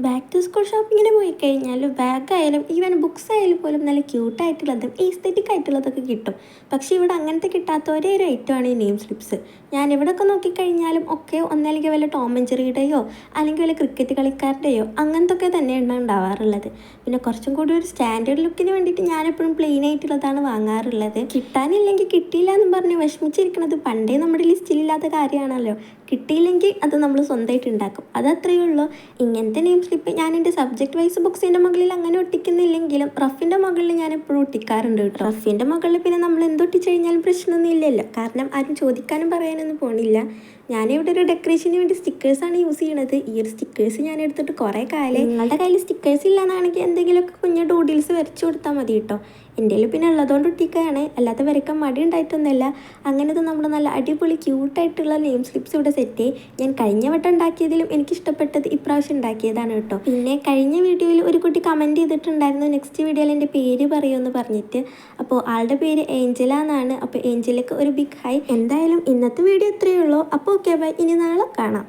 Back to school ഷോപ്പിങ്ങിന് പോയി കഴിഞ്ഞാൽ ബാഗായാലും ഈവൻ ബുക്സ് ആയാലും പോലും നല്ല ക്യൂട്ടായിട്ടുള്ളതും ഈസ്തെറ്റിക് ആയിട്ടുള്ളതൊക്കെ കിട്ടും. പക്ഷേ ഇവിടെ അങ്ങനത്തെ കിട്ടാത്ത ഒരേ ഒരു ഐറ്റമാണ് ഈ നെയിം സ്ലിപ്സ്. ഞാൻ ഇവിടെയൊക്കെ നോക്കിക്കഴിഞ്ഞാലും ഒക്കെ ഒന്നല്ലെങ്കിൽ വല്ല ടോം ആൻഡ് ജെറിയുടെയോ അല്ലെങ്കിൽ വല്ല ക്രിക്കറ്റ് കളിക്കാരുടെയോ അങ്ങനത്തൊക്കെ തന്നെയാണ് ഉണ്ടാവാറുള്ളത്. പിന്നെ കുറച്ചും കൂടി ഒരു സ്റ്റാൻഡേർഡ് ലുക്കിന് വേണ്ടിയിട്ട് ഞാനെപ്പോഴും പ്ലെയിൻ ആയിട്ടുള്ളതാണ് വാങ്ങാറുള്ളത്. കിട്ടാനില്ലെങ്കിൽ കിട്ടിയില്ല എന്ന് പറഞ്ഞ് വിഷമിച്ചിരിക്കുന്നത് പണ്ടേ നമ്മുടെ ലിസ്റ്റിലില്ലാത്ത കാര്യമാണല്ലോ. കിട്ടിയില്ലെങ്കിൽ അത് നമ്മൾ സ്വന്തമായിട്ട് ഉണ്ടാക്കും, അതത്രയേ ഉള്ളൂ. ഇങ്ങനത്തെ നെയിം സ്ലിപ്പ് ഞാൻ എൻ്റെ സബ്ജക്റ്റ് വൈസ് ബുക്സിൻ്റെ മുകളിൽ അങ്ങനെ ഒട്ടിക്കുന്നില്ലെങ്കിലും റഫിൻ്റെ മുകളിൽ ഞാൻ എപ്പോഴും ഒട്ടിക്കാറുണ്ട് കേട്ടോ. റഫിൻ്റെ മുകളിൽ പിന്നെ നമ്മൾ എന്തൊട്ടിച്ച് കഴിഞ്ഞാലും പ്രശ്നമൊന്നും ഇല്ലല്ലോ, കാരണം ആരും ചോദിക്കാനും പറയാനൊന്നും പോണില്ല. ഞാനിവിടെ ഒരു ഡെക്കറേഷന് വേണ്ടി സ്റ്റിക്കേഴ്സാണ് യൂസ് ചെയ്യണത്. ഈ ഒരു സ്റ്റിക്കേഴ്സ് ഞാൻ എടുത്തിട്ട് കുറേ കാലം. നിങ്ങളുടെ കയ്യിൽ സ്റ്റിക്കേഴ്സ് ഇല്ലാന്നാണെങ്കിൽ എന്തെങ്കിലുമൊക്കെ കുഞ്ഞു ഡൂഡിൽസ് വരച്ചു കൊടുത്താൽ മതി കേട്ടോ. എൻ്റെ കയ്യിൽ പിന്നെ ഉള്ളതുകൊണ്ട് ഒട്ടിക്കുകയാണ്, അല്ലാതെ വരയ്ക്കാൻ മടി ഉണ്ടായിട്ടൊന്നുമല്ല. അങ്ങനത്തെ നമ്മൾ നല്ല അടിപൊളി ക്യൂട്ടായിട്ടുള്ള നെയിം സ്ലിപ്സ് ഇവിടെ സെറ്റ് ചെയ്യും. ഞാൻ കഴിഞ്ഞ വട്ടം ഉണ്ടാക്കിയതിലും എനിക്കിഷ്ടപ്പെട്ടത് ഇപ്രാവശ്യം ഉണ്ടാക്കിയതാണ് കേട്ടോ. പിന്നെ കഴിഞ്ഞ വീഡിയോയിൽ ഒരു കുട്ടി കമൻറ്റ് ചെയ്തിട്ടുണ്ടായിരുന്നു നെക്സ്റ്റ് വീഡിയോയിൽ എൻ്റെ പേര് പറയുമെന്ന് പറഞ്ഞിട്ട്. അപ്പോൾ ആളുടെ പേര് ഏഞ്ചല എന്നാണ്. അപ്പോൾ ഏഞ്ചലക്ക് ഒരു ബിഗ് ഹൈ. എന്തായാലും ഇന്നത്തെ വീഡിയോ ഇത്രയേ ഉള്ളൂ. അപ്പോൾ ഓക്കെ ബൈ, ഇനി നാളെ കാണാം.